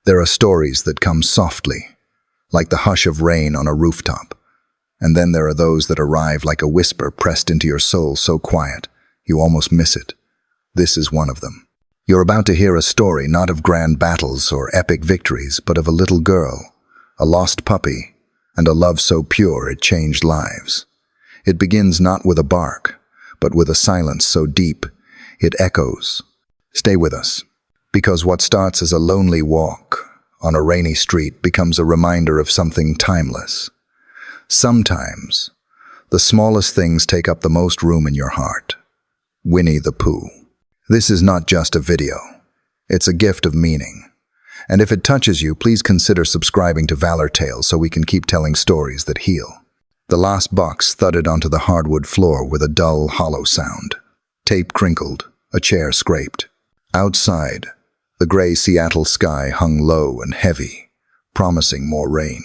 There are stories that come softly, like the hush of rain on a rooftop. And then there are those that arrive like a whisper pressed into your soul, so quiet, you almost miss it. This is one of them. You're about to hear a story not of grand battles or epic victories, but of a little girl, a lost puppy, and a love so pure it changed lives. It begins not with a bark, but with a silence so deep, it echoes. Stay with us, because what starts as a lonely walk on a rainy street becomes a reminder of something timeless. Sometimes, the smallest things take up the most room in your heart. Winnie the Pooh. This is not just a video. It's a gift of meaning. And if it touches you, please consider subscribing to Valortails so we can keep telling stories that heal. The last box thudded onto the hardwood floor with a dull, hollow sound. Tape crinkled, a chair scraped. Outside, the gray Seattle sky hung low and heavy, promising more rain.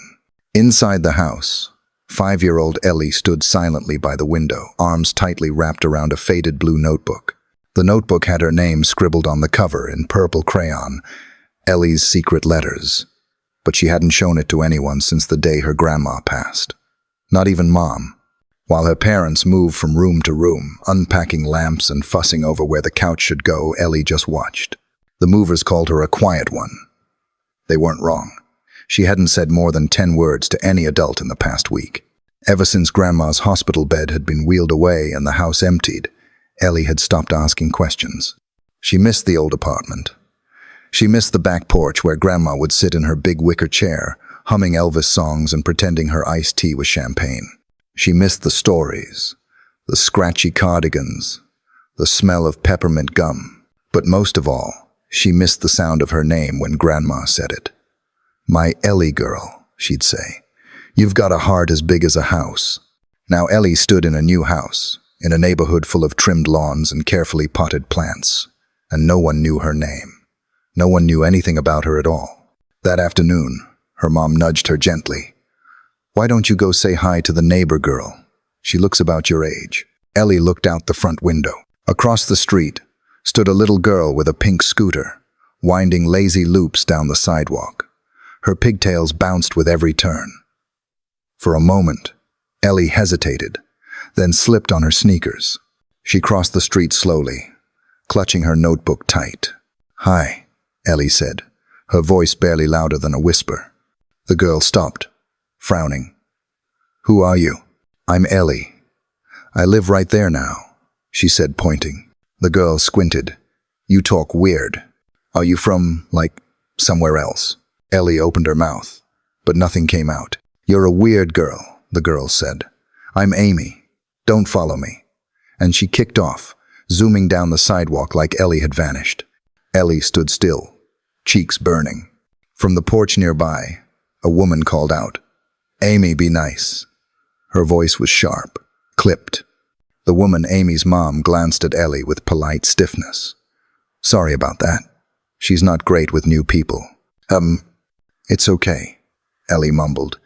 Inside the house, 5-year-old Ellie stood silently by the window, arms tightly wrapped around a faded blue notebook. The notebook had her name scribbled on the cover in purple crayon, Ellie's secret letters. But she hadn't shown it to anyone since the day her grandma passed. Not even Mom. While her parents moved from room to room, unpacking lamps and fussing over where the couch should go, Ellie just watched. The movers called her a quiet one. They weren't wrong. She hadn't said more than 10 words to any adult in the past week. Ever since Grandma's hospital bed had been wheeled away and the house emptied, Ellie had stopped asking questions. She missed the old apartment. She missed the back porch where Grandma would sit in her big wicker chair, humming Elvis songs and pretending her iced tea was champagne. She missed the stories, the scratchy cardigans, the smell of peppermint gum. But most of all, she missed the sound of her name when Grandma said it. "My Ellie girl," she'd say. "You've got a heart as big as a house." Now Ellie stood in a new house, in a neighborhood full of trimmed lawns and carefully potted plants, and no one knew her name. No one knew anything about her at all. That afternoon, her mom nudged her gently. "Why don't you go say hi to the neighbor girl? She looks about your age." Ellie looked out the front window. Across the street stood a little girl with a pink scooter, winding lazy loops down the sidewalk. Her pigtails bounced with every turn. For a moment, Ellie hesitated, then slipped on her sneakers. She crossed the street slowly, clutching her notebook tight. "Hi," Ellie said, her voice barely louder than a whisper. The girl stopped, frowning. "Who are you?" "I'm Ellie. I live right there now," she said, pointing. The girl squinted. "You talk weird. Are you from, somewhere else?" Ellie opened her mouth, but nothing came out. "You're a weird girl," the girl said. "I'm Amy. Don't follow me." And she kicked off, zooming down the sidewalk like Ellie had vanished. Ellie stood still, cheeks burning. From the porch nearby, a woman called out, "Amy, be nice." Her voice was sharp, clipped. The woman, Amy's mom, glanced at Ellie with polite stiffness. "Sorry about that. She's not great with new people." It's okay," Ellie mumbled,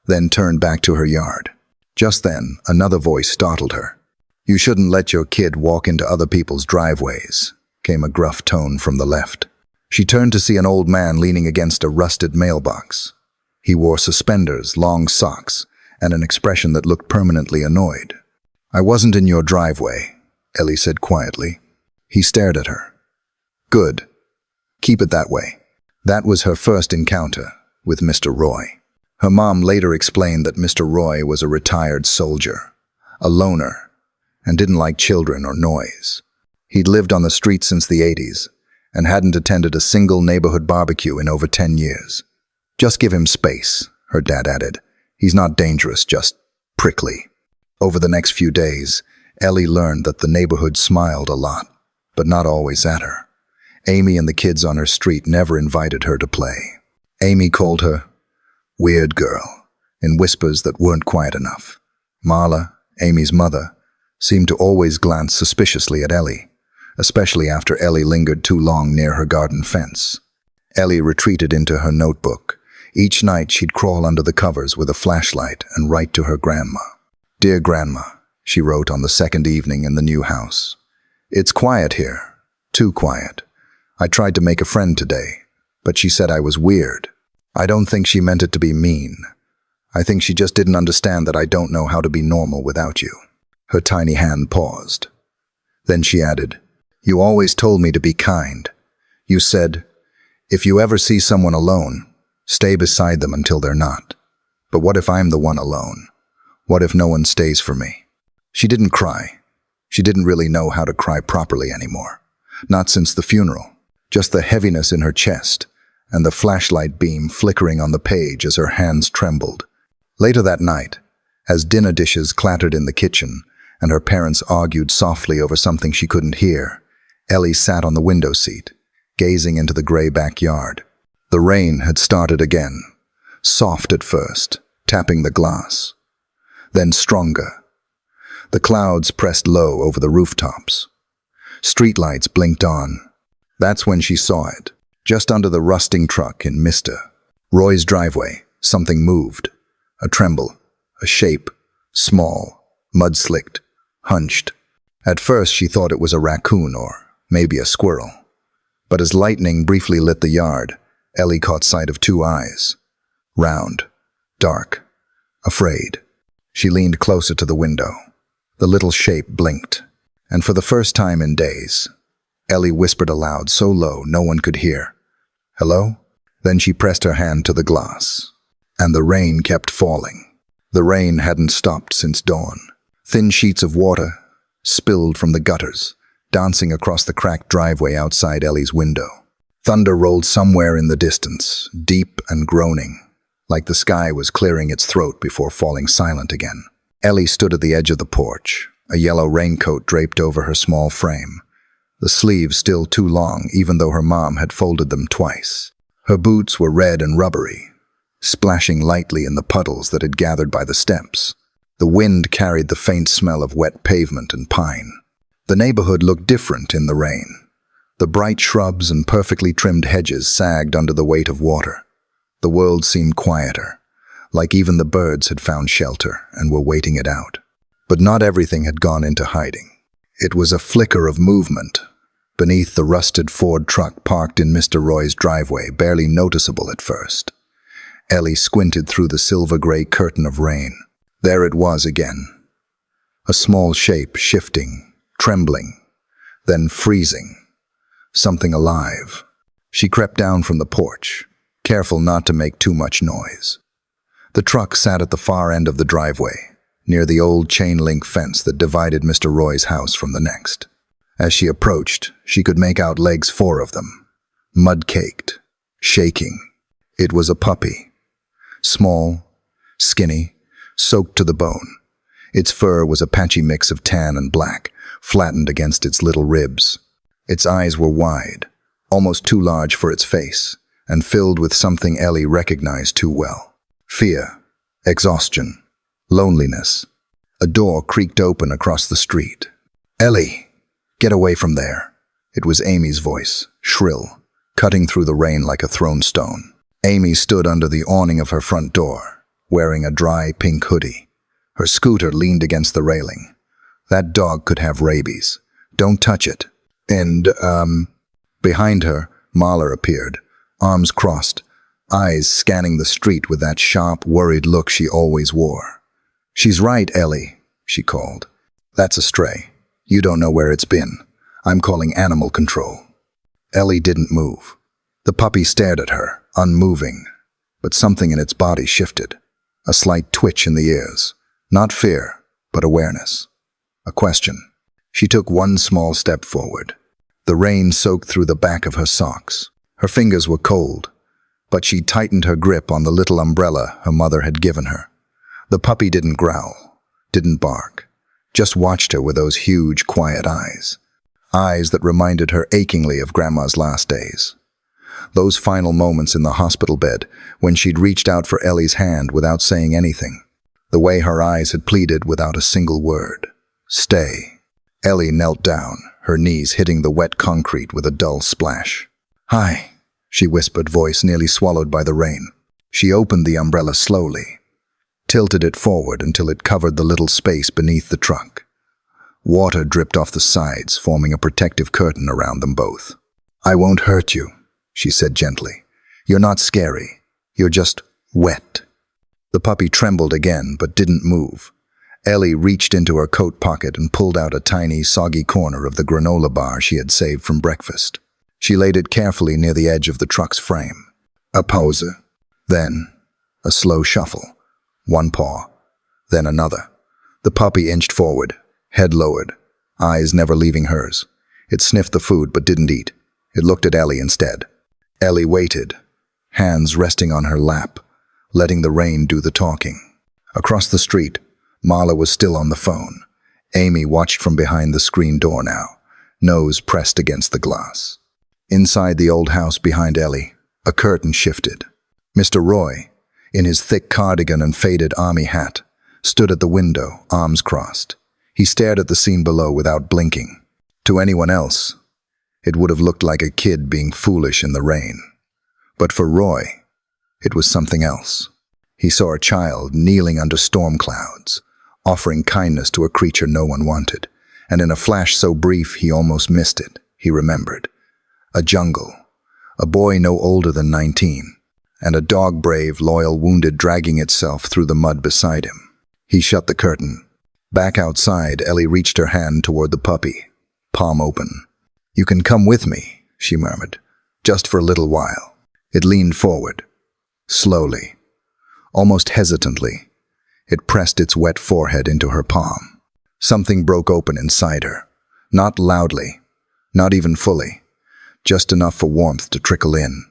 then turned back to her yard. Just then, another voice startled her. "You shouldn't let your kid walk into other people's driveways," came a gruff tone from the left. She turned to see an old man leaning against a rusted mailbox. He wore suspenders, long socks, and an expression that looked permanently annoyed. "I wasn't in your driveway," Ellie said quietly. He stared at her. "Good. Keep it that way." That was her first encounter with Mr. Roy. Her mom later explained that Mr. Roy was a retired soldier, a loner, and didn't like children or noise. He'd lived on the street since the 80s and hadn't attended a single neighborhood barbecue in over 10 years. "Just give him space," her dad added. "He's not dangerous, just prickly." Over the next few days, Ellie learned that the neighborhood smiled a lot, but not always at her. Amy and the kids on her street never invited her to play. Amy called her "weird girl" in whispers that weren't quiet enough. Marla, Amy's mother, seemed to always glance suspiciously at Ellie, especially after Ellie lingered too long near her garden fence. Ellie retreated into her notebook. Each night she'd crawl under the covers with a flashlight and write to her grandma. "Dear Grandma," she wrote on the second evening in the new house. "It's quiet here, too quiet. I tried to make a friend today, but she said I was weird. I don't think she meant it to be mean. I think she just didn't understand that I don't know how to be normal without you." Her tiny hand paused. Then she added, "You always told me to be kind. You said, if you ever see someone alone, stay beside them until they're not. But what if I'm the one alone? What if no one stays for me?" She didn't cry. She didn't really know how to cry properly anymore. Not since the funeral. Just the heaviness in her chest and the flashlight beam flickering on the page as her hands trembled. Later that night, as dinner dishes clattered in the kitchen and her parents argued softly over something she couldn't hear, Ellie sat on the window seat, gazing into the gray backyard. The rain had started again, soft at first, tapping the glass. Then stronger. The clouds pressed low over the rooftops. Streetlights blinked on. That's when she saw it. Just under the rusting truck in Mr. Roy's driveway, something moved. A tremble, a shape, small, mud-slicked, hunched. At first she thought it was a raccoon or maybe a squirrel. But as lightning briefly lit the yard, Ellie caught sight of two eyes. Round, dark, afraid. She leaned closer to the window. The little shape blinked, and for the first time in days, Ellie whispered aloud so low no one could hear, "Hello?" Then she pressed her hand to the glass, and the rain kept falling. The rain hadn't stopped since dawn. Thin sheets of water spilled from the gutters, dancing across the cracked driveway outside Ellie's window. Thunder rolled somewhere in the distance, deep and groaning, like the sky was clearing its throat before falling silent again. Ellie stood at the edge of the porch, a yellow raincoat draped over her small frame, the sleeves still too long even though her mom had folded them twice. Her boots were red and rubbery, splashing lightly in the puddles that had gathered by the steps. The wind carried the faint smell of wet pavement and pine. The neighborhood looked different in the rain. The bright shrubs and perfectly trimmed hedges sagged under the weight of water. The world seemed quieter, like even the birds had found shelter and were waiting it out. But not everything had gone into hiding. It was a flicker of movement beneath the rusted Ford truck parked in Mr. Roy's driveway, barely noticeable at first. Ellie squinted through the silver-gray curtain of rain. There it was again. A small shape shifting, trembling, then freezing. Something alive. She crept down from the porch, careful not to make too much noise. The truck sat at the far end of the driveway, near the old chain-link fence that divided Mr. Roy's house from the next. As she approached, she could make out legs, 4 of them, mud-caked, shaking. It was a puppy. Small, skinny, soaked to the bone. Its fur was a patchy mix of tan and black, flattened against its little ribs. Its eyes were wide, almost too large for its face, and filled with something Ellie recognized too well. Fear, exhaustion, loneliness. A door creaked open across the street. "Ellie, get away from there." It was Amy's voice, shrill, cutting through the rain like a thrown stone. Amy stood under the awning of her front door, wearing a dry pink hoodie. Her scooter leaned against the railing. "That dog could have rabies. Don't touch it." And, behind her, Mahler appeared, arms crossed, eyes scanning the street with that sharp, worried look she always wore. "She's right, Ellie," she called. "That's a stray. You don't know where it's been. I'm calling animal control." Ellie didn't move. The puppy stared at her, unmoving, but something in its body shifted. A slight twitch in the ears. Not fear, but awareness. A question. She took one small step forward. The rain soaked through the back of her socks. Her fingers were cold, but she tightened her grip on the little umbrella her mother had given her. The puppy didn't growl, didn't bark, just watched her with those huge, quiet eyes. Eyes that reminded her achingly of Grandma's last days. Those final moments in the hospital bed when she'd reached out for Ellie's hand without saying anything. The way her eyes had pleaded without a single word. "Stay." Ellie knelt down, her knees hitting the wet concrete with a dull splash. "Hi," she whispered, voice nearly swallowed by the rain. She opened the umbrella slowly, tilted it forward until it covered the little space beneath the trunk. Water dripped off the sides, forming a protective curtain around them both. "I won't hurt you," she said gently. You're not scary. You're just wet. The puppy trembled again, but didn't move. Ellie reached into her coat pocket and pulled out a tiny, soggy corner of the granola bar she had saved from breakfast. She laid it carefully near the edge of the truck's frame. A pause. Then, a slow shuffle. One paw. Then another. The puppy inched forward, head lowered, eyes never leaving hers. It sniffed the food but didn't eat. It looked at Ellie instead. Ellie waited, hands resting on her lap, letting the rain do the talking. Across the street, Marla was still on the phone. Amy watched from behind the screen door now, nose pressed against the glass. Inside the old house behind Ellie, a curtain shifted. Mr. Roy, in his thick cardigan and faded army hat, stood at the window, arms crossed. He stared at the scene below without blinking. To anyone else, it would have looked like a kid being foolish in the rain. But for Roy, it was something else. He saw a child kneeling under storm clouds, offering kindness to a creature no one wanted, and in a flash so brief he almost missed it, he remembered. A jungle, a boy no older than 19, and a dog brave, loyal, wounded dragging itself through the mud beside him. He shut the curtain. Back outside, Ellie reached her hand toward the puppy, palm open. "You can come with me," she murmured, "just for a little while." It leaned forward, slowly, almost hesitantly. It pressed its wet forehead into her palm. Something broke open inside her, not loudly, not even fully, just enough for warmth to trickle in.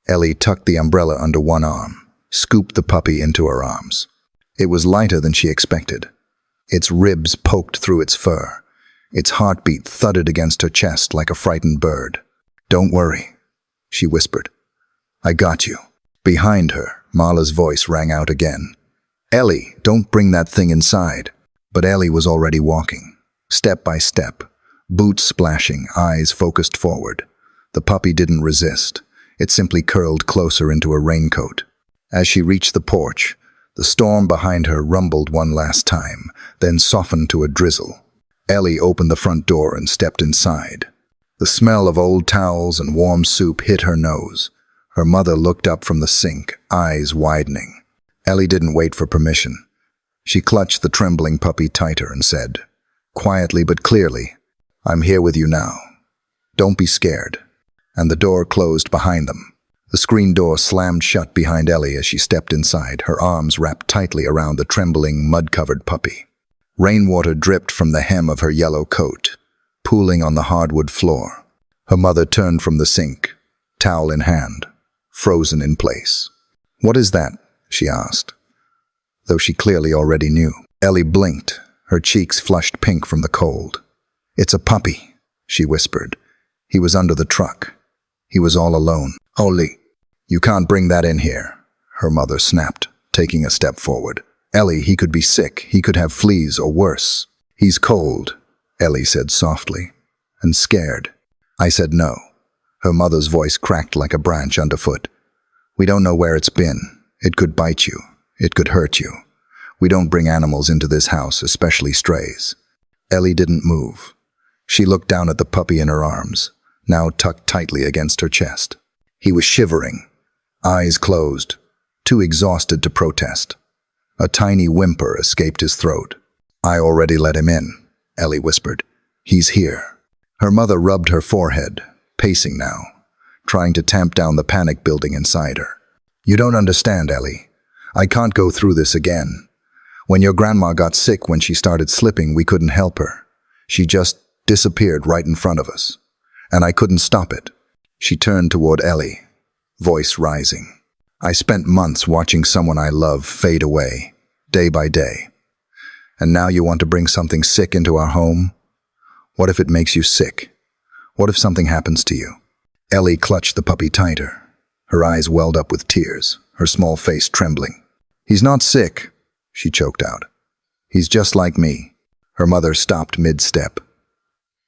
Ellie tucked the umbrella under one arm, scooped the puppy into her arms. It was lighter than she expected. Its ribs poked through its fur. Its heartbeat thudded against her chest like a frightened bird. "Don't worry," she whispered. "I got you." Behind her, Marla's voice rang out again. "Ellie, don't bring that thing inside." But Ellie was already walking, step by step, boots splashing, eyes focused forward. The puppy didn't resist. It simply curled closer into a raincoat. As she reached the porch, the storm behind her rumbled one last time, then softened to a drizzle. Ellie opened the front door and stepped inside. The smell of old towels and warm soup hit her nose. Her mother looked up from the sink, eyes widening. Ellie didn't wait for permission. She clutched the trembling puppy tighter and said, quietly but clearly, "I'm here with you now. Don't be scared." And the door closed behind them. The screen door slammed shut behind Ellie as she stepped inside, her arms wrapped tightly around the trembling, mud-covered puppy. Rainwater dripped from the hem of her yellow coat, pooling on the hardwood floor. Her mother turned from the sink, towel in hand, frozen in place. "What is that?" she asked, though she clearly already knew. Ellie blinked, her cheeks flushed pink from the cold. "It's a puppy," she whispered. "He was under the truck. He was all alone." "Ollie, you can't bring that in here," her mother snapped, taking a step forward. "Ellie, he could be sick. He could have fleas or worse." "He's cold," Ellie said softly, "and scared." I said no. Her mother's voice cracked like a branch underfoot. "We don't know where it's been. It could bite you. It could hurt you. We don't bring animals into this house, especially strays." Ellie didn't move. She looked down at the puppy in her arms, now tucked tightly against her chest. He was shivering, eyes closed, too exhausted to protest. A tiny whimper escaped his throat. "I already let him in," Ellie whispered. "He's here." Her mother rubbed her forehead, pacing now, trying to tamp down the panic building inside her. "You don't understand, Ellie. I can't go through this again. When your grandma got sick when she started slipping, we couldn't help her. She just disappeared right in front of us. And I couldn't stop it." She turned toward Ellie, voice rising. "I spent months watching someone I love fade away, day by day. And now you want to bring something sick into our home? What if it makes you sick? What if something happens to you?" Ellie clutched the puppy tighter. Her eyes welled up with tears, her small face trembling. "He's not sick," she choked out. "He's just like me." Her mother stopped mid-step.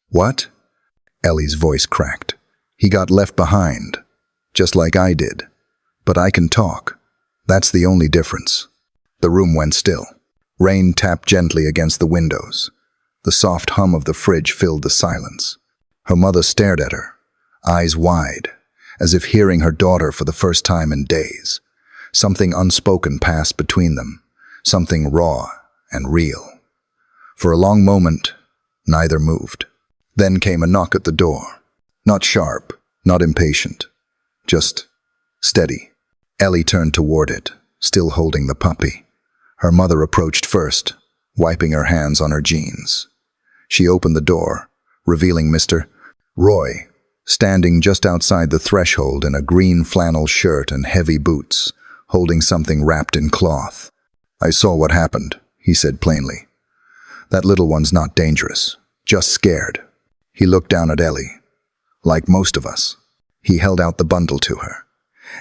"What?" Ellie's voice cracked. "He got left behind, just like I did. But I can talk. That's the only difference." The room went still. Rain tapped gently against the windows. The soft hum of the fridge filled the silence. Her mother stared at her, eyes wide, as if hearing her daughter for the first time in days. Something unspoken passed between them, something raw and real. For a long moment, neither moved. Then came a knock at the door. Not sharp, not impatient, just steady. Ellie turned toward it, still holding the puppy. Her mother approached first, wiping her hands on her jeans. She opened the door, revealing Mr. Roy, standing just outside the threshold in a green flannel shirt and heavy boots, holding something wrapped in cloth. "I saw what happened," he said plainly. "That little one's not dangerous, just scared." He looked down at Ellie. Like most of us, he held out the bundle to her.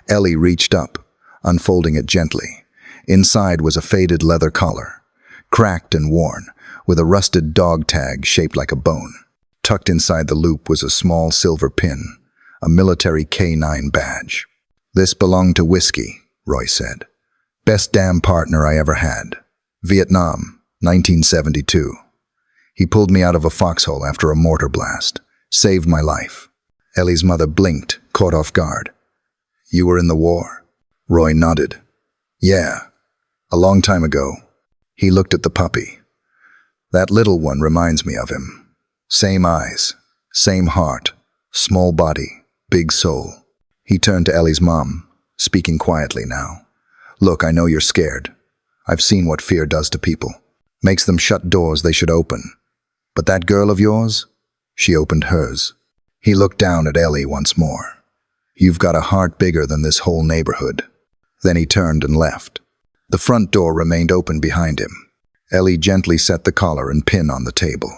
Ellie reached up, unfolding it gently. Inside was a faded leather collar, cracked and worn, with a rusted dog tag shaped like a bone. Tucked inside the loop was a small silver pin, a military K9 badge. "This belonged to Whiskey," Roy said. "Best damn partner I ever had. Vietnam, 1972. He pulled me out of a foxhole after a mortar blast. Saved my life." Ellie's mother blinked, caught off guard. "You were in the war?" Roy nodded. "Yeah, a long time ago." He looked at the puppy. "That little one reminds me of him. Same eyes, same heart, small body, big soul." He turned to Ellie's mom, speaking quietly now. "Look, I know you're scared. I've seen what fear does to people. Makes them shut doors they should open. But that girl of yours?" She opened hers. He looked down at Ellie once more. "You've got a heart bigger than this whole neighborhood." Then he turned and left. The front door remained open behind him. Ellie gently set the collar and pin on the table.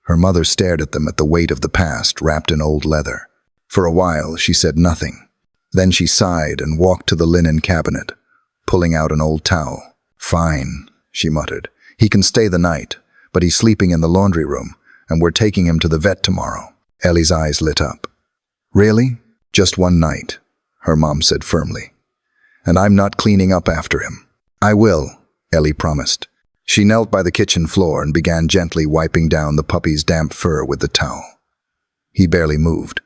Her mother stared at them at the weight of the past wrapped in old leather. For a while, she said nothing. Then she sighed and walked to the linen cabinet, pulling out an old towel. "Fine," she muttered. "He can stay the night, but he's sleeping in the laundry room, and we're taking him to the vet tomorrow." Ellie's eyes lit up. "Really? Just one night," her mom said firmly. "And I'm not cleaning up after him." "I will," Ellie promised. She knelt by the kitchen floor and began gently wiping down the puppy's damp fur with the towel. He barely moved,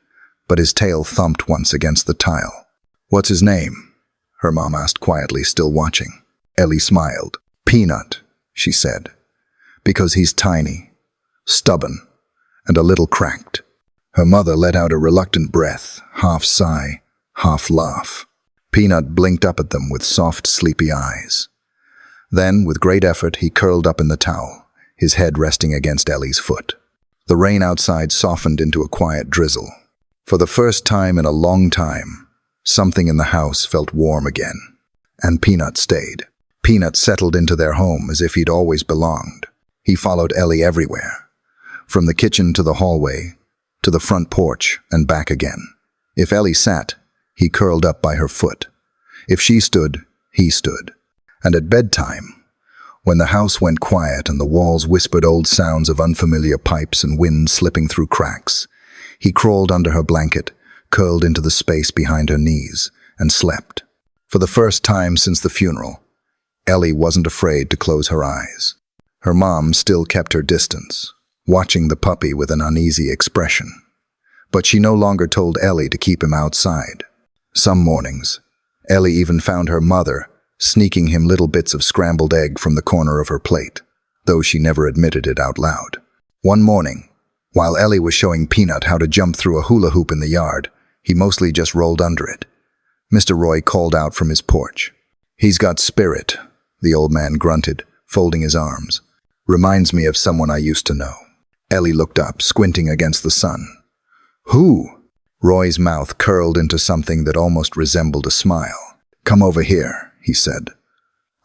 but his tail thumped once against the tile. "What's his name?" her mom asked quietly, still watching. Ellie smiled. "Peanut," she said, "because he's tiny, stubborn, and a little cracked." Her mother let out a reluctant breath, half sigh, half laugh. Peanut blinked up at them with soft, sleepy eyes. Then, with great effort, he curled up in the towel, his head resting against Ellie's foot. The rain outside softened into a quiet drizzle. For the first time in a long time, something in the house felt warm again. And Peanut stayed. Peanut settled into their home as if he'd always belonged. He followed Ellie everywhere, from the kitchen to the hallway, to the front porch and back again. If Ellie sat, he curled up by her foot. If she stood, he stood. And at bedtime, when the house went quiet and the walls whispered old sounds of unfamiliar pipes and wind slipping through cracks, he crawled under her blanket, curled into the space behind her knees, and slept. For the first time since the funeral, Ellie wasn't afraid to close her eyes. Her mom still kept her distance, watching the puppy with an uneasy expression. But she no longer told Ellie to keep him outside. Some mornings, Ellie even found her mother sneaking him little bits of scrambled egg from the corner of her plate, though she never admitted it out loud. One morning, while Ellie was showing Peanut how to jump through a hula hoop in the yard, he mostly just rolled under it. Mr. Roy called out from his porch. "He's got spirit," the old man grunted, folding his arms. "Reminds me of someone I used to know." Ellie looked up, squinting against the sun. "Who?" Roy's mouth curled into something that almost resembled a smile. "Come over here," he said.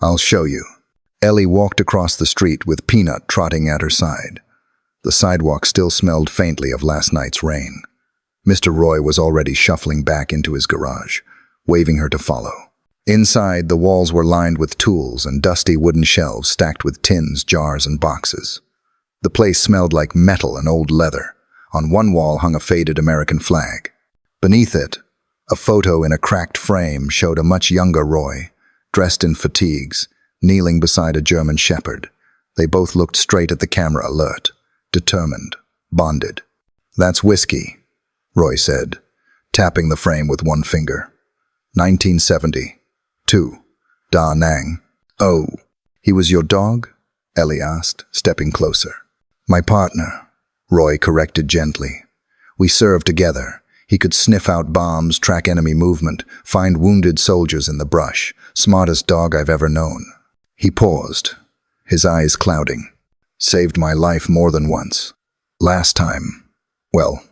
"I'll show you." Ellie walked across the street with Peanut trotting at her side. The sidewalk still smelled faintly of last night's rain. Mr. Roy was already shuffling back into his garage, waving her to follow. Inside, the walls were lined with tools and dusty wooden shelves stacked with tins, jars, and boxes. The place smelled like metal and old leather. On one wall hung a faded American flag. Beneath it, a photo in a cracked frame showed a much younger Roy, dressed in fatigues, kneeling beside a German shepherd. They both looked straight at the camera, alert, determined, bonded. "That's Whiskey," Roy said, tapping the frame with one finger. 1970. 2. Da Nang. Oh, he was your dog? Ellie asked, stepping closer. My partner, Roy corrected gently. We served together. He could sniff out bombs, track enemy movement, find wounded soldiers in the brush. Smartest dog I've ever known. He paused, his eyes clouding. Saved my life more than once. Last time, well,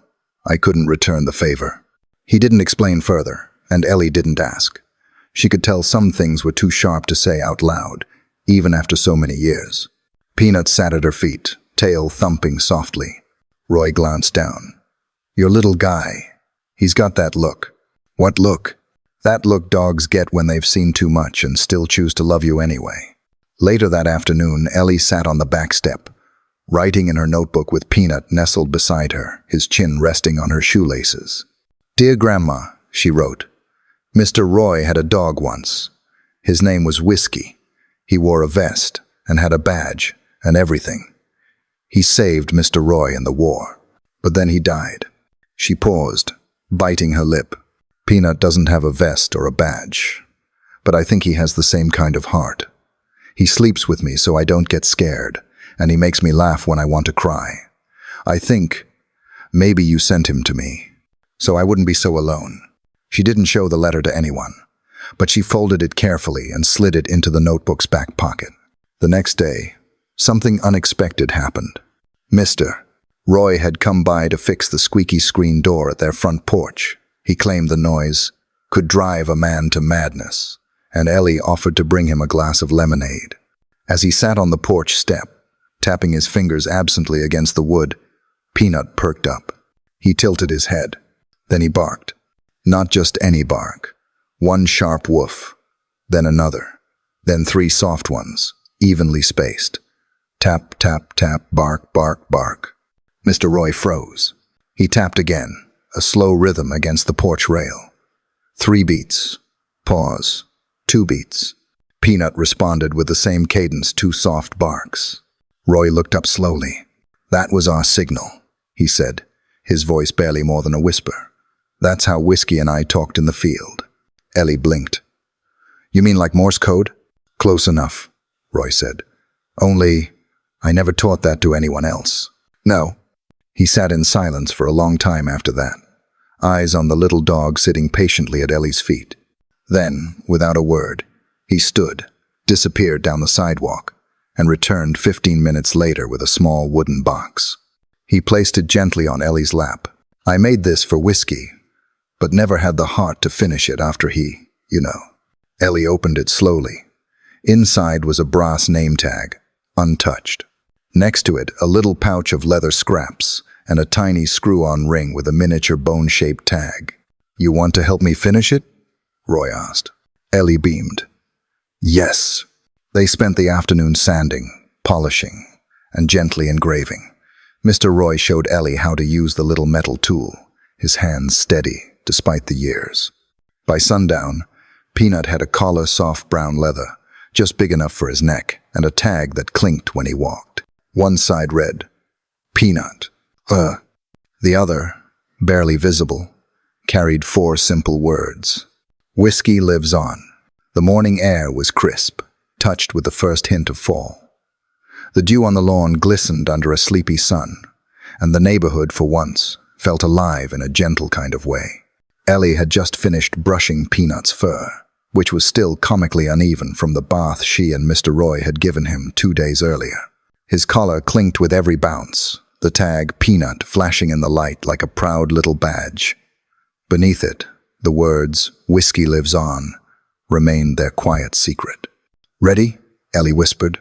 I couldn't return the favor. He didn't explain further, and Ellie didn't ask. She could tell some things were too sharp to say out loud, even after so many years. Peanut sat at her feet, tail thumping softly. Roy glanced down. Your little guy. He's got that look. What look? That look dogs get when they've seen too much and still choose to love you anyway. Later that afternoon, Ellie sat on the back step, writing in her notebook with Peanut nestled beside her, his chin resting on her shoelaces. Dear Grandma, she wrote, Mr. Roy had a dog once. His name was Whiskey. He wore a vest and had a badge and everything. He saved Mr. Roy in the war. But then he died. She paused, biting her lip. Peanut doesn't have a vest or a badge, but I think he has the same kind of heart. He sleeps with me so I don't get scared, and he makes me laugh when I want to cry. I think maybe you sent him to me, so I wouldn't be so alone. She didn't show the letter to anyone, but she folded it carefully and slid it into the notebook's back pocket. The next day, something unexpected happened. Mr. Roy had come by to fix the squeaky screen door at their front porch. He claimed the noise could drive a man to madness, and Ellie offered to bring him a glass of lemonade. As he sat on the porch step, tapping his fingers absently against the wood, Peanut perked up. He tilted his head. Then he barked. Not just any bark. One sharp woof, then another, then 3 soft ones, evenly spaced. Tap, tap, tap, bark, bark, bark. Mr. Roy froze. He tapped again, a slow rhythm against the porch rail. 3 beats. Pause. 2 beats. Peanut responded with the same cadence, 2 soft barks. Roy looked up slowly. That was our signal, he said, his voice barely more than a whisper. That's how Whiskey and I talked in the field. Ellie blinked. You mean like Morse code? Close enough, Roy said. Only, I never taught that to anyone else. No. He sat in silence for a long time after that, eyes on the little dog sitting patiently at Ellie's feet. Then, without a word, he stood, disappeared down the sidewalk, and returned 15 minutes later with a small wooden box. He placed it gently on Ellie's lap. I made this for Whiskey, but never had the heart to finish it after he, Ellie opened it slowly. Inside was a brass name tag, untouched. Next to it, a little pouch of leather scraps and a tiny screw-on ring with a miniature bone-shaped tag. You want to help me finish it? Roy asked. Ellie beamed. Yes. They spent the afternoon sanding, polishing, and gently engraving. Mr. Roy showed Ellie how to use the little metal tool, his hands steady despite the years. By sundown, Peanut had a collar soft brown leather, just big enough for his neck, and a tag that clinked when he walked. One side read, Peanut. The other, barely visible, carried 4 simple words. Whiskey lives on. The morning air was crisp, touched with the first hint of fall. The dew on the lawn glistened under a sleepy sun, and the neighborhood, for once, felt alive in a gentle kind of way. Ellie had just finished brushing Peanut's fur, which was still comically uneven from the bath she and Mr. Roy had given him 2 days earlier. His collar clinked with every bounce, the tag Peanut flashing in the light like a proud little badge. Beneath it, the words, Whiskey lives on, remained their quiet secret. Ready? Ellie whispered.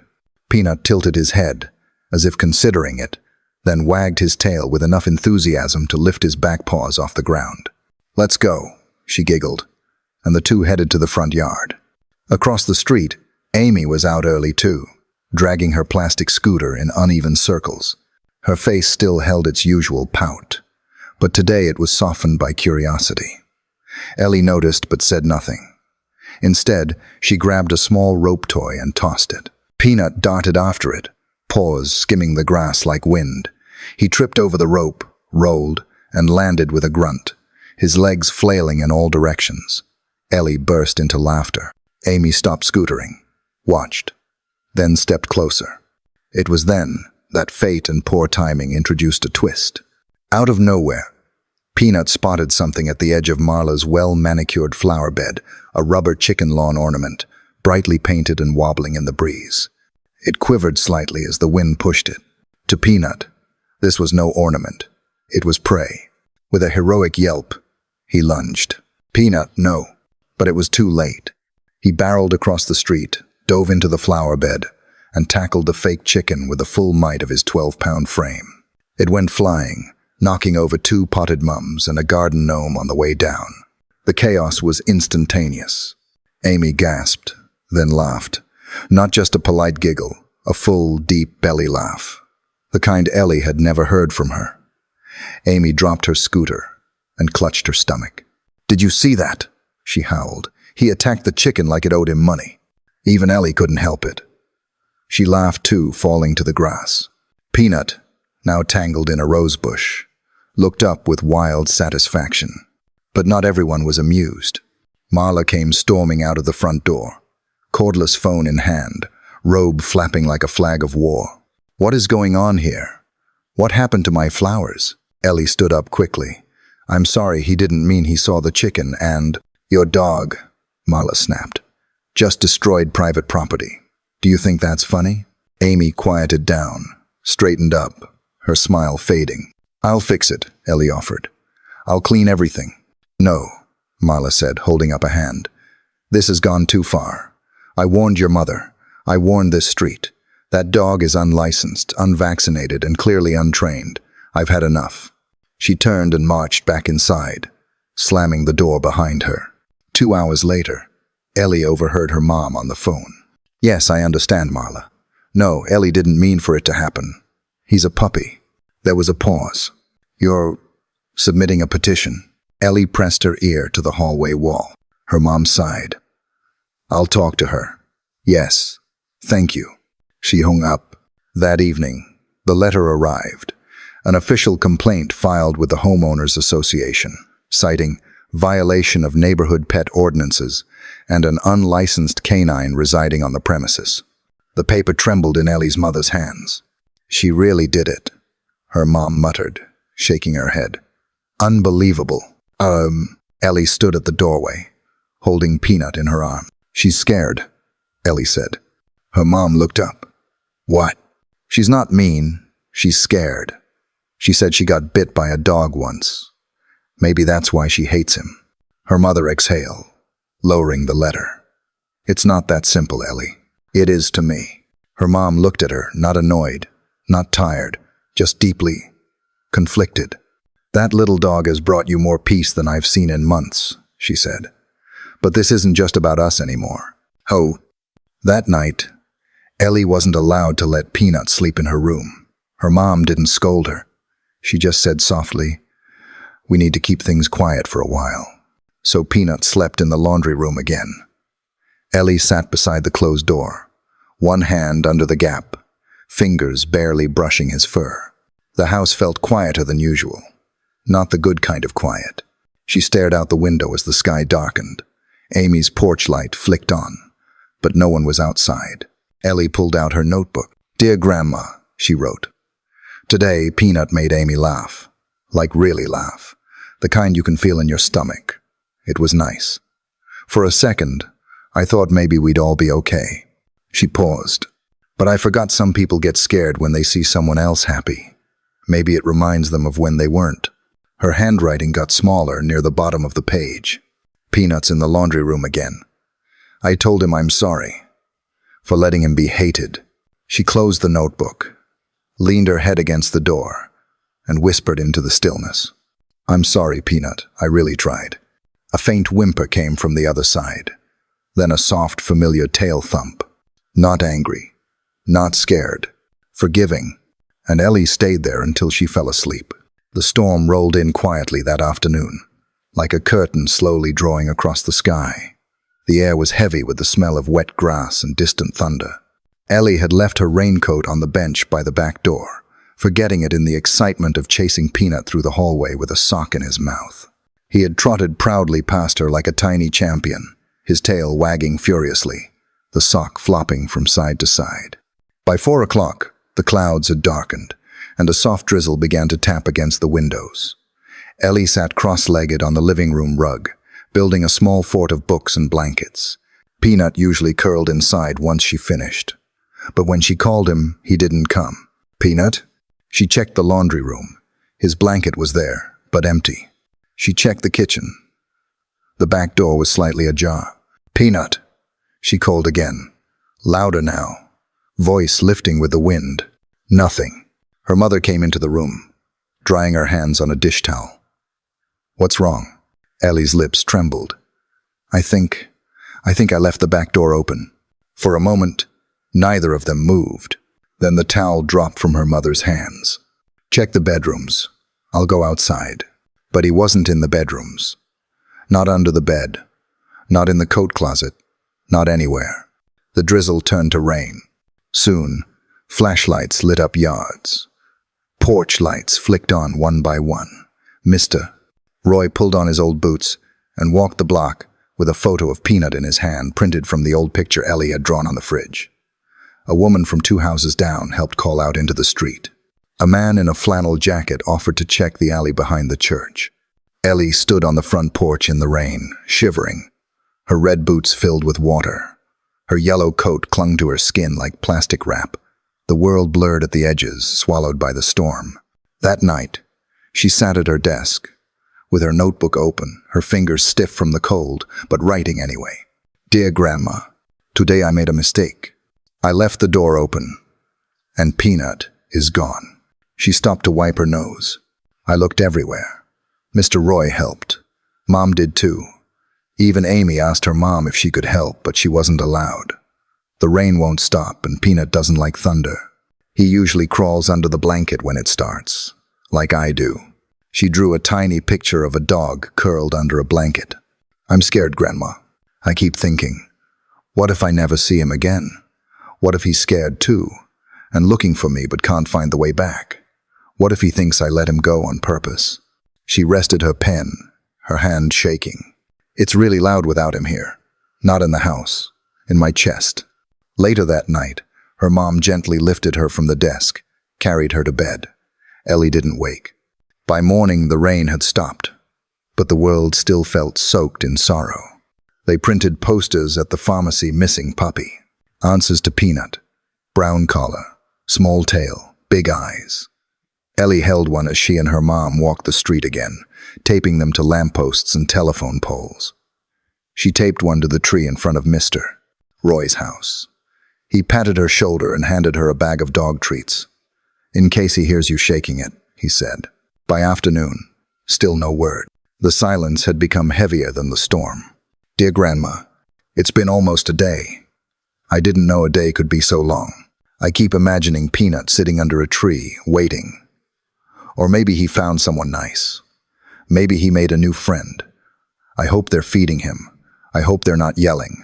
Peanut tilted his head, as if considering it, then wagged his tail with enough enthusiasm to lift his back paws off the ground. Let's go, she giggled, and the two headed to the front yard. Across the street, Amy was out early too, dragging her plastic scooter in uneven circles. Her face still held its usual pout, but today it was softened by curiosity. Ellie noticed but said nothing. Instead, she grabbed a small rope toy and tossed it. Peanut darted after it, paws skimming the grass like wind. He tripped over the rope, rolled, and landed with a grunt. his legs flailing in all directions. Ellie burst into laughter. Amy stopped scootering, watched, then stepped closer. It was then that fate and poor timing introduced a twist. Out of nowhere, Peanut spotted something at the edge of Marla's well-manicured flower bed, a rubber chicken lawn ornament, brightly painted and wobbling in the breeze. It quivered slightly as the wind pushed it. To Peanut, this was no ornament. It was prey. With a heroic yelp, he lunged. Peanut, no. But it was too late. He barreled across the street, dove into the flower bed, and tackled the fake chicken with the full might of his 12-pound frame. It went flying, knocking over 2 potted mums and a garden gnome on the way down. The chaos was instantaneous. Amy gasped, then laughed. Not just a polite giggle, a full, deep belly laugh. The kind Ellie had never heard from her. Amy dropped her scooter and clutched her stomach. "Did you see that?" she howled. "He attacked the chicken like it owed him money." Even Ellie couldn't help it. She laughed too, falling to the grass. Peanut, now tangled in a rose bush, looked up with wild satisfaction. But not everyone was amused. Marla came storming out of the front door, cordless phone in hand, robe flapping like a flag of war. "What is going on here? What happened to my flowers?" Ellie stood up quickly. "I'm sorry, he didn't mean he saw the chicken and—" "Your dog," Marla snapped. "Just destroyed private property. Do you think that's funny?" Amy quieted down, straightened up, her smile fading. "I'll fix it," Ellie offered. "I'll clean everything." "No," Marla said, holding up a hand. "This has gone too far. I warned your mother. I warned this street. That dog is unlicensed, unvaccinated, and clearly untrained. I've had enough." She turned and marched back inside, slamming the door behind her. 2 hours later, Ellie overheard her mom on the phone. "Yes, I understand, Marla. No, Ellie didn't mean for it to happen. He's a puppy." There was a pause. "You're submitting a petition?" Ellie pressed her ear to the hallway wall. Her mom sighed. "I'll talk to her." "Yes, thank you." She hung up. That evening, the letter arrived. An official complaint filed with the Homeowners Association, citing violation of neighborhood pet ordinances and an unlicensed canine residing on the premises. The paper trembled in Ellie's mother's hands. "She really did it," her mom muttered, shaking her head. "Unbelievable." Ellie stood at the doorway, holding Peanut in her arm. "She's scared," Ellie said. Her mom looked up. "What?" "She's not mean. She's scared. She said she got bit by a dog once. Maybe that's why she hates him." Her mother exhaled, lowering the letter. "It's not that simple, Ellie. It is to me." Her mom looked at her, not annoyed, not tired, just deeply conflicted. "That little dog has brought you more peace than I've seen in months," she said. "But this isn't just about us anymore." Oh. That night, Ellie wasn't allowed to let Peanut sleep in her room. Her mom didn't scold her. She just said softly, "We need to keep things quiet for a while." So Peanut slept in the laundry room again. Ellie sat beside the closed door, one hand under the gap, fingers barely brushing his fur. The house felt quieter than usual, not the good kind of quiet. She stared out the window as the sky darkened. Amy's porch light flicked on, but no one was outside. Ellie pulled out her notebook. "Dear Grandma," she wrote. "Today, Peanut made Amy laugh. Like really laugh. The kind you can feel in your stomach. It was nice. For a second, I thought maybe we'd all be okay." She paused. "But I forgot some people get scared when they see someone else happy. Maybe it reminds them of when they weren't." Her handwriting got smaller near the bottom of the page. "Peanut's in the laundry room again. I told him I'm sorry for letting him be hated." She closed the notebook, leaned her head against the door, and whispered into the stillness. "I'm sorry, Peanut. I really tried." A faint whimper came from the other side, then a soft, familiar tail thump. Not angry, not scared, forgiving, and Ellie stayed there until she fell asleep. The storm rolled in quietly that afternoon, like a curtain slowly drawing across the sky. The air was heavy with the smell of wet grass and distant thunder. Ellie had left her raincoat on the bench by the back door, forgetting it in the excitement of chasing Peanut through the hallway with a sock in his mouth. He had trotted proudly past her like a tiny champion, his tail wagging furiously, the sock flopping from side to side. By 4 o'clock, the clouds had darkened, and a soft drizzle began to tap against the windows. Ellie sat cross-legged on the living room rug, building a small fort of books and blankets. Peanut usually curled inside once she finished. But when she called him, he didn't come. "Peanut?" She checked the laundry room. His blanket was there, but empty. She checked the kitchen. The back door was slightly ajar. "Peanut!" She called again, louder now, voice lifting with the wind. Nothing. Her mother came into the room, drying her hands on a dish towel. "What's wrong?" Ellie's lips trembled. I think I left the back door open." For a moment, neither of them moved. Then the towel dropped from her mother's hands. "Check the bedrooms. I'll go outside." But he wasn't in the bedrooms. Not under the bed. Not in the coat closet. Not anywhere. The drizzle turned to rain. Soon, flashlights lit up yards. Porch lights flicked on one by one. "Mister." Roy pulled on his old boots and walked the block with a photo of Peanut in his hand printed from the old picture Ellie had drawn on the fridge. A woman from 2 houses down helped call out into the street. A man in a flannel jacket offered to check the alley behind the church. Ellie stood on the front porch in the rain, shivering, her red boots filled with water. Her yellow coat clung to her skin like plastic wrap, the world blurred at the edges, swallowed by the storm. That night, she sat at her desk, with her notebook open, her fingers stiff from the cold, but writing anyway. "Dear Grandma, today I made a mistake. I left the door open, and Peanut is gone." She stopped to wipe her nose. "I looked everywhere. Mr. Roy helped. Mom did too. Even Amy asked her mom if she could help, but she wasn't allowed. The rain won't stop, and Peanut doesn't like thunder. He usually crawls under the blanket when it starts, like I do." She drew a tiny picture of a dog curled under a blanket. "I'm scared, Grandma. I keep thinking, what if I never see him again? What if he's scared too, and looking for me but can't find the way back? What if he thinks I let him go on purpose?" She rested her pen, her hand shaking. "It's really loud without him here. Not in the house. In my chest." Later that night, her mom gently lifted her from the desk, carried her to bed. Ellie didn't wake. By morning, the rain had stopped, but the world still felt soaked in sorrow. They printed posters at the pharmacy missing puppy. Answers to Peanut. Brown collar, small tail, big eyes. Ellie held one as she and her mom walked the street again, taping them to lampposts and telephone poles. She taped one to the tree in front of Mr. Roy's house. He patted her shoulder and handed her a bag of dog treats. "In case he hears you shaking it," he said. By afternoon, still no word. The silence had become heavier than the storm. "Dear Grandma, it's been almost a day. I didn't know a day could be so long. I keep imagining Peanut sitting under a tree, waiting. Or maybe he found someone nice. Maybe he made a new friend. I hope they're feeding him. I hope they're not yelling.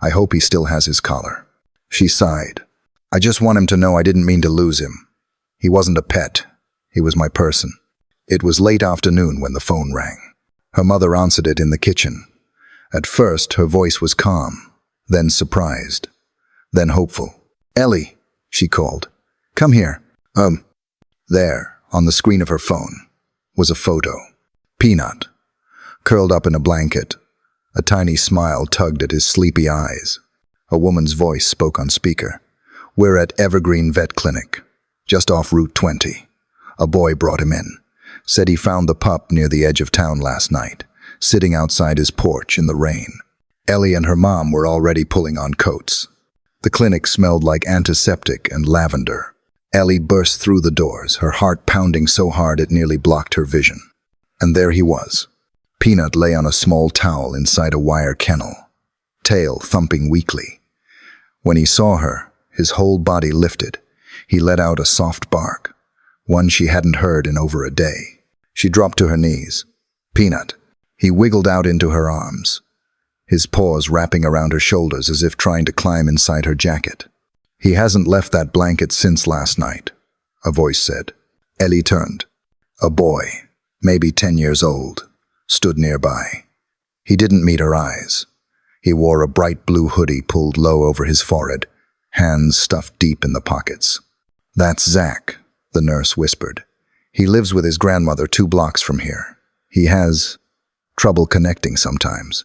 I hope he still has his collar." She sighed. "I just want him to know I didn't mean to lose him. He wasn't a pet. He was my person." It was late afternoon when the phone rang. Her mother answered it in the kitchen. At first, her voice was calm, then surprised, then hopeful. "Ellie," she called. "Come here." There, on the screen of her phone, was a photo. Peanut, curled up in a blanket. A tiny smile tugged at his sleepy eyes. A woman's voice spoke on speaker. "We're at Evergreen Vet Clinic, just off Route 20. A boy brought him in. Said he found the pup near the edge of town last night, sitting outside his porch in the rain." Ellie and her mom were already pulling on coats. The clinic smelled like antiseptic and lavender. Ellie burst through the doors, her heart pounding so hard it nearly blocked her vision. And there he was. Peanut lay on a small towel inside a wire kennel, tail thumping weakly. When he saw her, his whole body lifted. He let out a soft bark, one she hadn't heard in over a day. She dropped to her knees. "Peanut." He wiggled out into her arms, his paws wrapping around her shoulders as if trying to climb inside her jacket. "He hasn't left that blanket since last night," a voice said. Ellie turned. A boy, maybe 10 years old, stood nearby. He didn't meet her eyes. He wore a bright blue hoodie pulled low over his forehead, hands stuffed deep in the pockets. "That's Zach," the nurse whispered. "He lives with his grandmother 2 blocks from here. He has trouble connecting sometimes.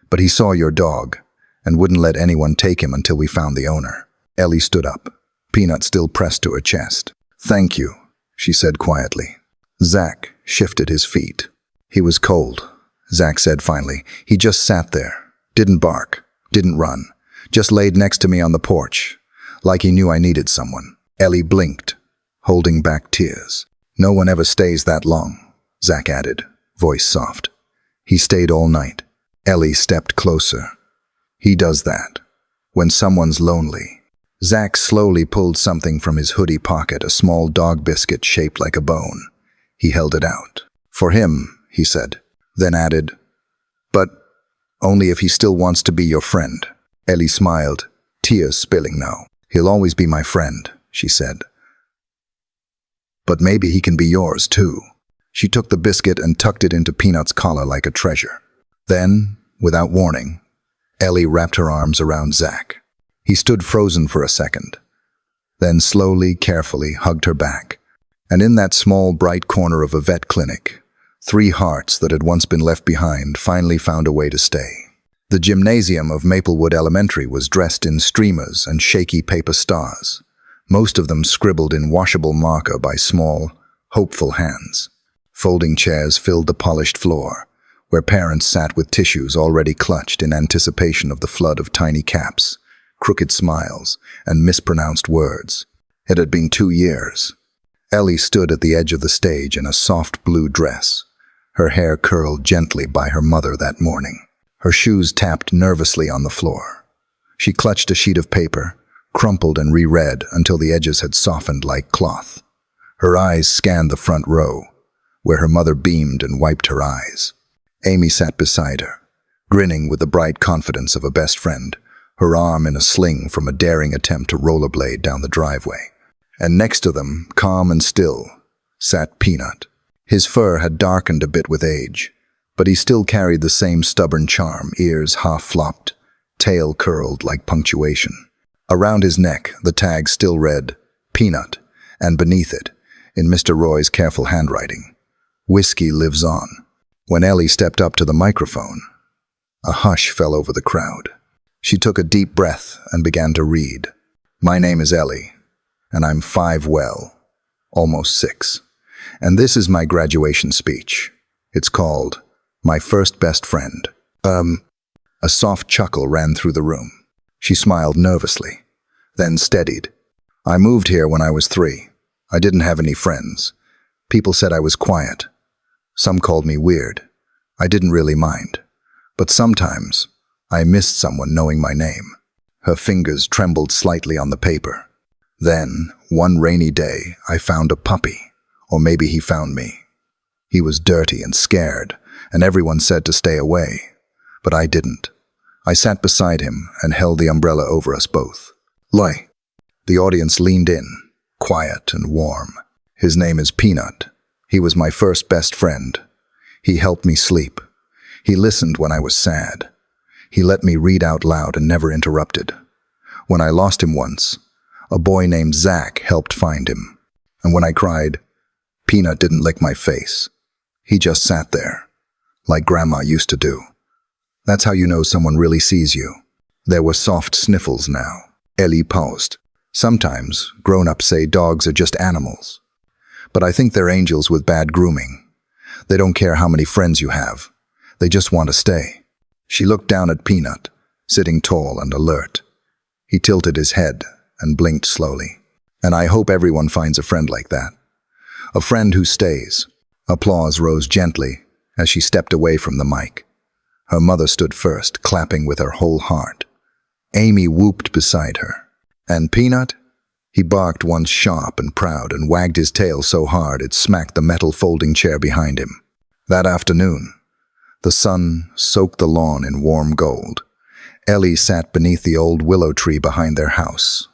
But he saw your dog and wouldn't let anyone take him until we found the owner." Ellie stood up, Peanut still pressed to her chest. "Thank you," she said quietly. Zach shifted his feet. "He was cold," Zach said finally. "He just sat there, didn't bark, didn't run, just laid next to me on the porch, like he knew I needed someone." Ellie blinked, holding back tears. "No one ever stays that long," Zach added, voice soft. "He stayed all night." Ellie stepped closer. "He does that when someone's lonely." Zach slowly pulled something from his hoodie pocket, a small dog biscuit shaped like a bone. He held it out. "For him," he said, then added, "but only if he still wants to be your friend." Ellie smiled, tears spilling now. "He'll always be my friend," she said. "But maybe he can be yours too." She took the biscuit and tucked it into Peanut's collar like a treasure. Then, without warning, Ellie wrapped her arms around Zach. He stood frozen for a second, then slowly, carefully hugged her back. And in that small, bright corner of a vet clinic, 3 hearts that had once been left behind finally found a way to stay. The gymnasium of Maplewood Elementary was dressed in streamers and shaky paper stars, most of them scribbled in washable marker by small, hopeful hands. Folding chairs filled the polished floor, where parents sat with tissues already clutched in anticipation of the flood of tiny caps, crooked smiles, and mispronounced words. It had been 2 years. Ellie stood at the edge of the stage in a soft blue dress, her hair curled gently by her mother that morning. Her shoes tapped nervously on the floor. She clutched a sheet of paper, crumpled and reread until the edges had softened like cloth. Her eyes scanned the front row, where her mother beamed and wiped her eyes. Amy sat beside her, grinning with the bright confidence of a best friend, her arm in a sling from a daring attempt to rollerblade down the driveway. And next to them, calm and still, sat Peanut. His fur had darkened a bit with age, but he still carried the same stubborn charm, ears half-flopped, tail curled like punctuation. Around his neck, the tag still read, "Peanut," and beneath it, in Mr. Roy's careful handwriting, "Whiskey lives on." When Ellie stepped up to the microphone, a hush fell over the crowd. She took a deep breath and began to read. "My name is Ellie, and I'm 5 well, almost 6. And this is my graduation speech. It's called My First Best Friend." A soft chuckle ran through the room. She smiled nervously, then steadied. "I moved here when I was 3. I didn't have any friends. People said I was quiet. Some called me weird. I didn't really mind. But sometimes, I missed someone knowing my name." Her fingers trembled slightly on the paper. "Then, one rainy day, I found a puppy. Or maybe he found me. He was dirty and scared, and everyone said to stay away. But I didn't. I sat beside him and held the umbrella over us both. Lie." The audience leaned in, quiet and warm. "His name is Peanut. He was my first best friend. He helped me sleep. He listened when I was sad. He let me read out loud and never interrupted. When I lost him once, a boy named Zach helped find him. And when I cried, Peanut didn't lick my face. He just sat there, like Grandma used to do. That's how you know someone really sees you." There were soft sniffles now. Ellie paused. "Sometimes, grown-ups say dogs are just animals. But I think they're angels with bad grooming. They don't care how many friends you have. They just want to stay." She looked down at Peanut, sitting tall and alert. He tilted his head and blinked slowly. "And I hope everyone finds a friend like that. A friend who stays." Applause rose gently as she stepped away from the mic. Her mother stood first, clapping with her whole heart. Amy whooped beside her. "And Peanut?" He barked once sharp and proud and wagged his tail so hard it smacked the metal folding chair behind him. That afternoon, the sun soaked the lawn in warm gold. Ellie sat beneath the old willow tree behind their house,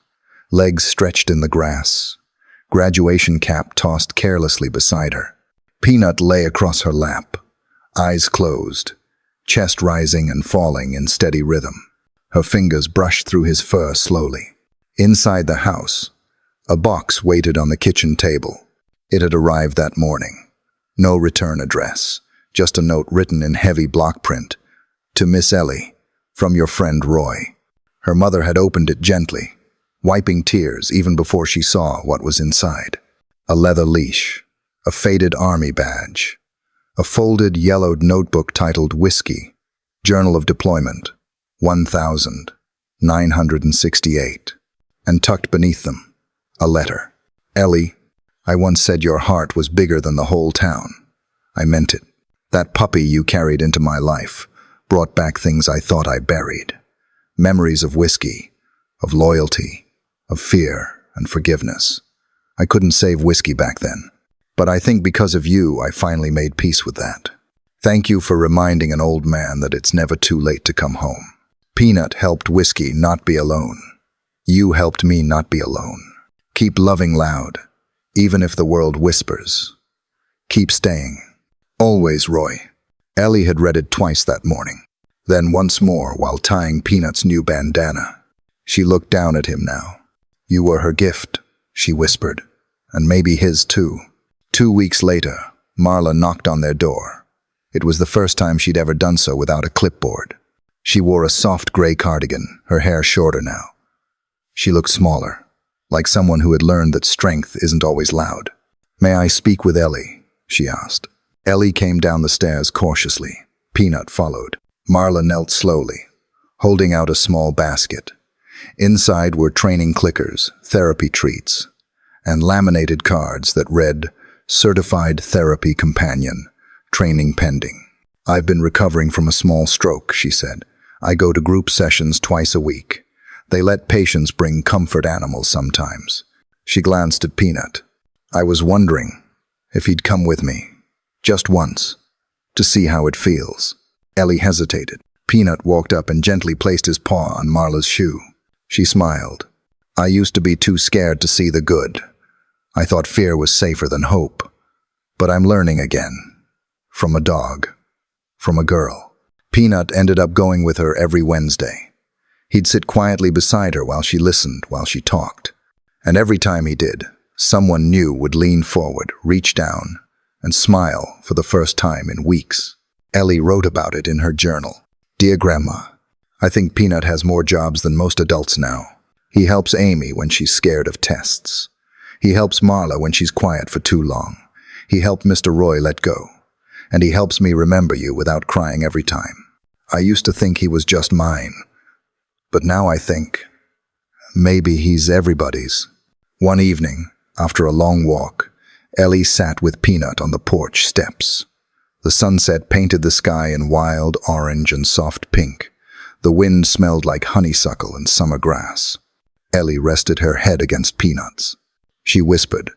legs stretched in the grass, graduation cap tossed carelessly beside her. Peanut lay across her lap, eyes closed, chest rising and falling in steady rhythm. Her fingers brushed through his fur slowly. Inside the house, a box waited on the kitchen table. It had arrived that morning. No return address, just a note written in heavy block print. To Miss Ellie, from your friend Roy. Her mother had opened it gently, wiping tears even before she saw what was inside. A leather leash, a faded army badge, a folded, yellowed notebook titled Whiskey, Journal of Deployment, 1968, and tucked beneath them, a letter. Ellie, I once said your heart was bigger than the whole town. I meant it. That puppy you carried into my life brought back things I thought I buried. Memories of whiskey, of loyalty, of fear and forgiveness. I couldn't save whiskey back then, but I think because of you I finally made peace with that. Thank you for reminding an old man that it's never too late to come home. Peanut helped whiskey not be alone. You helped me not be alone. Keep loving loud, even if the world whispers. Keep staying. Always, Roy. Ellie had read it twice that morning, then once more while tying Peanut's new bandana. She looked down at him now. You were her gift, she whispered, and maybe his too. 2 weeks later, Marla knocked on their door. It was the first time she'd ever done so without a clipboard. She wore a soft gray cardigan, her hair shorter now. She looked smaller, like someone who had learned that strength isn't always loud. May I speak with Ellie? She asked. Ellie came down the stairs cautiously. Peanut followed. Marla knelt slowly, holding out a small basket. Inside were training clickers, therapy treats, and laminated cards that read, Certified Therapy Companion, Training Pending. I've been recovering from a small stroke, she said. I go to group sessions twice a week. They let patients bring comfort animals sometimes. She glanced at Peanut. I was wondering if he'd come with me, just once, to see how it feels. Ellie hesitated. Peanut walked up and gently placed his paw on Marla's shoe. She smiled. I used to be too scared to see the good. I thought fear was safer than hope. But I'm learning again. From a dog. From a girl. Peanut ended up going with her every Wednesday. He'd sit quietly beside her while she listened, while she talked. And every time he did, someone new would lean forward, reach down, and smile for the first time in weeks. Ellie wrote about it in her journal. Dear Grandma, I think Peanut has more jobs than most adults now. He helps Amy when she's scared of tests. He helps Marla when she's quiet for too long. He helped Mr. Roy let go. And he helps me remember you without crying every time. I used to think he was just mine. But now I think, maybe he's everybody's. One evening, after a long walk, Ellie sat with Peanut on the porch steps. The sunset painted the sky in wild orange and soft pink. The wind smelled like honeysuckle and summer grass. Ellie rested her head against Peanut's. She whispered,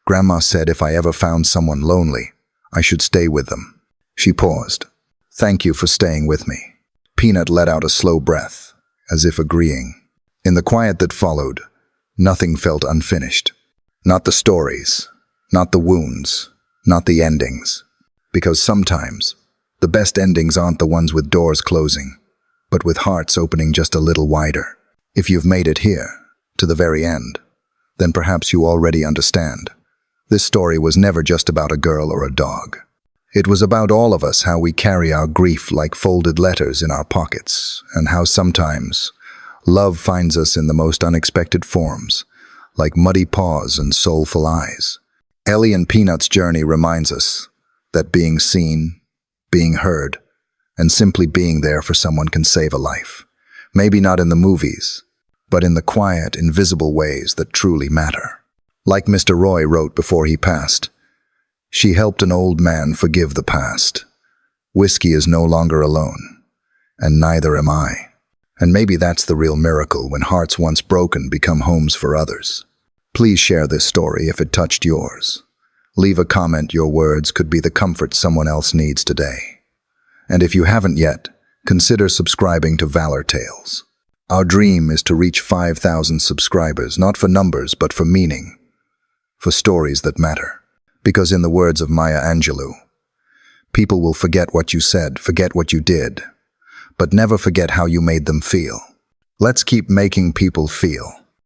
Grandma said if I ever found someone lonely, I should stay with them. She paused. Thank you for staying with me. Peanut let out a slow breath, as if agreeing. In the quiet that followed, nothing felt unfinished. Not the stories, not the wounds, not the endings. Because sometimes, the best endings aren't the ones with doors closing, but with hearts opening just a little wider. If you've made it here, to the very end, then perhaps you already understand. This story was never just about a girl or a dog. It was about all of us, how we carry our grief like folded letters in our pockets, and how sometimes love finds us in the most unexpected forms, like muddy paws and soulful eyes. Ellie and Peanut's journey reminds us that being seen, being heard, and simply being there for someone can save a life. Maybe not in the movies, but in the quiet, invisible ways that truly matter. Like Mr. Roy wrote before he passed, she helped an old man forgive the past. Whiskey is no longer alone, and neither am I. And maybe that's the real miracle, when hearts once broken become homes for others. Please share this story if it touched yours. Leave a comment. Your words could be the comfort someone else needs today. And if you haven't yet, consider subscribing to Valortails. Our dream is to reach 5,000 subscribers, not for numbers, but for meaning, for stories that matter. Because in the words of Maya Angelou, People will forget what you said, forget what you did, but never forget how you made them feel. Let's keep making people feel.